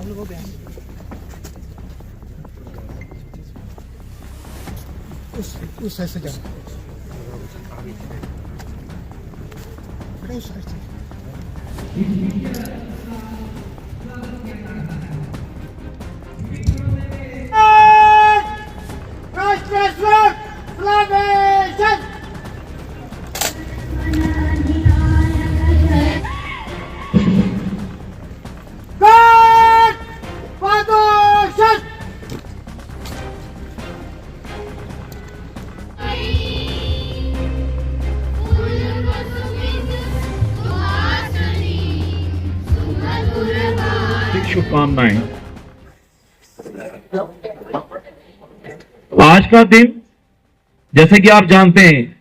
उस साइड से जाना, उस साइड से। शुभकामनाएं। आज का दिन जैसे कि आप जानते हैं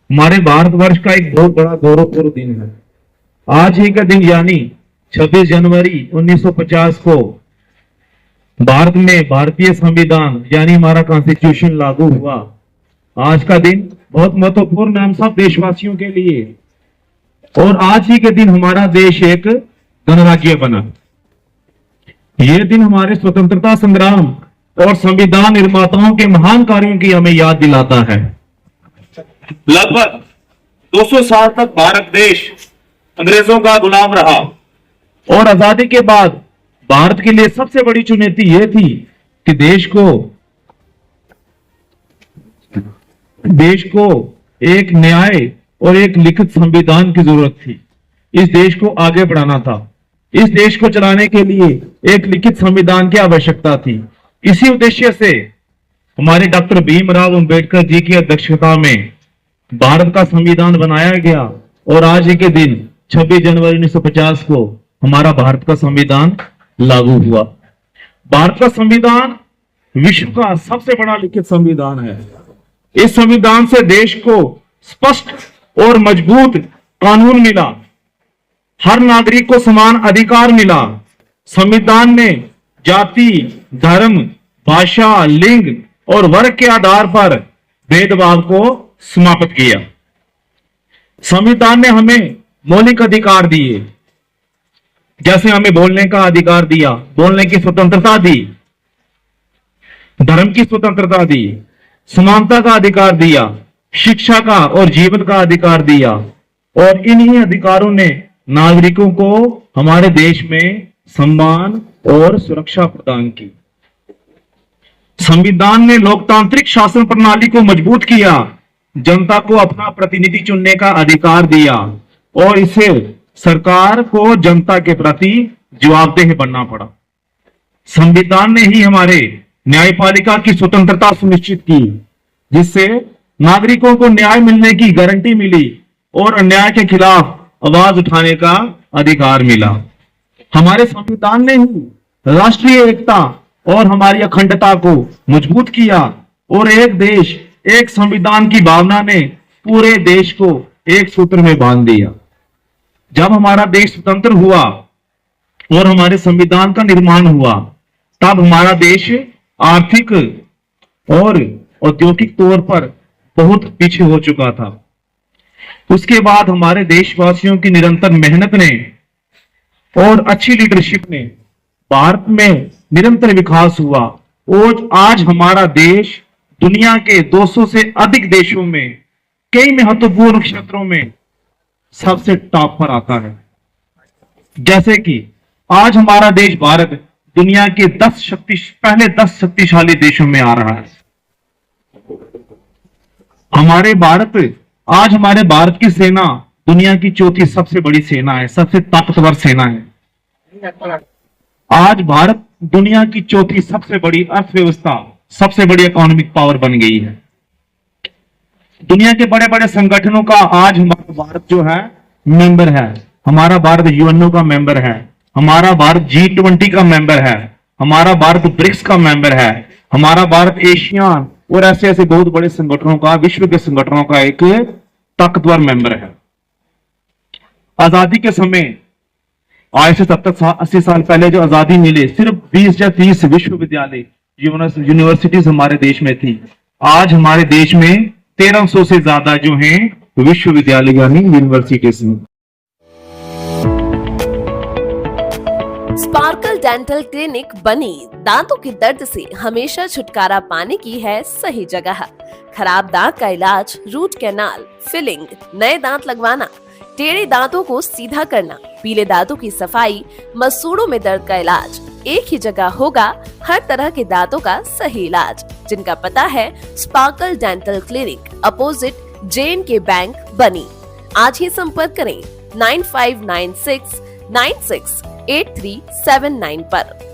हमारे भारतवर्ष का एक बहुत बड़ा गौरवपूर्ण दिन है। आज ही का दिन यानी 26 जनवरी 1950 को भारत में भारतीय संविधान यानी हमारा कॉन्स्टिट्यूशन लागू हुआ। आज का दिन बहुत महत्वपूर्ण है हम सब देशवासियों के लिए, और आज ही के दिन हमारा देश एक गणराज्य बना। यह दिन हमारे स्वतंत्रता संग्राम और संविधान निर्माताओं के महान कार्यों की हमें याद दिलाता है। लगभग 200 साल तक भारत देश अंग्रेजों का गुलाम रहा, और आजादी के बाद भारत के लिए सबसे बड़ी चुनौती यह थी कि देश को एक न्याय और एक लिखित संविधान की जरूरत थी। इस देश को आगे बढ़ाना था। इस देश को चलाने के लिए एक लिखित संविधान की आवश्यकता थी। इसी उद्देश्य से हमारे डॉक्टर भीमराव अंबेडकर जी की अध्यक्षता में भारत का संविधान बनाया गया, और आज ही के दिन 26 जनवरी 1950 को हमारा भारत का संविधान लागू हुआ। भारत का संविधान विश्व का सबसे बड़ा लिखित संविधान है। इस संविधान से देश को स्पष्ट और मजबूत कानून मिला, हर नागरिक को समान अधिकार मिला। संविधान ने जाति, धर्म, भाषा, लिंग और वर्ग के आधार पर भेदभाव को समाप्त किया। संविधान ने हमें मौलिक अधिकार दिए, जैसे हमें बोलने का अधिकार दिया, बोलने की स्वतंत्रता दी, धर्म की स्वतंत्रता दी, समानता का अधिकार दिया, शिक्षा का और जीवन का अधिकार दिया, और इन्हीं अधिकारों ने नागरिकों को हमारे देश में सम्मान और सुरक्षा प्रदान की। संविधान ने लोकतांत्रिक शासन प्रणाली को मजबूत किया, जनता को अपना प्रतिनिधि चुनने का अधिकार दिया, और इसे सरकार को जनता के प्रति जवाबदेह बनना पड़ा। संविधान ने ही हमारे न्यायपालिका की स्वतंत्रता सुनिश्चित की, जिससे नागरिकों को न्याय मिलने की गारंटी मिली और अन्याय के खिलाफ आवाज उठाने का अधिकार मिला। हमारे संविधान ने ही राष्ट्रीय एकता और हमारी अखंडता को मजबूत किया, और एक देश एक संविधान की भावना ने पूरे देश को एक सूत्र में बांध दिया। जब हमारा देश स्वतंत्र हुआ और हमारे संविधान का निर्माण हुआ, तब हमारा देश आर्थिक और औद्योगिक तौर पर बहुत पीछे हो चुका था। उसके बाद हमारे देशवासियों की निरंतर मेहनत ने और अच्छी लीडरशिप ने भारत में निरंतर विकास हुआ, और आज हमारा देश दुनिया के 200 से अधिक देशों में कई महत्वपूर्ण क्षेत्रों में सबसे टॉप पर आता है। जैसे कि आज हमारा देश भारत दुनिया के पहले 10 शक्तिशाली देशों में आ रहा है। आज हमारे भारत की सेना दुनिया की चौथी सबसे बड़ी सेना है, सबसे ताकतवर सेना है। आज भारत दुनिया की चौथी सबसे बड़ी अर्थव्यवस्था, सबसे बड़ी इकोनॉमिक पावर बन गई है। दुनिया के बड़े बड़े संगठनों का आज हमारा भारत जो है मेंबर है। हमारा भारत यूएनओ का मेंबर है, हमारा भारत G20 का मेंबर है, हमारा भारत ब्रिक्स का मेंबर है, हमारा भारत एशियान और ऐसे ऐसे बहुत बड़े संगठनों का, विश्व के संगठनों का एक ताकतवर मेंबर है। आजादी के समय आज से 70-80 साल पहले जो आजादी मिली, सिर्फ 20 या 30 विश्वविद्यालय यूनिवर्सिटीज हमारे देश में थी। आज हमारे देश में 1300 से ज्यादा जो हैं विश्वविद्यालय यानी यूनिवर्सिटीज में। स्पार्कल डेंटल क्लिनिक बनी दांतों के दर्द से हमेशा छुटकारा पाने की है सही जगह। खराब दांत का इलाज, रूट कैनाल, फिलिंग, नए दांत लगवाना, टेढ़े दांतों को सीधा करना, पीले दांतों की सफाई, मसूड़ों में दर्द का इलाज, एक ही जगह होगा हर तरह के दांतों का सही इलाज, जिनका पता है sparkle dental clinic, opposite J&K bank, बनी। आज ही संपर्क करें 9596968379 पर।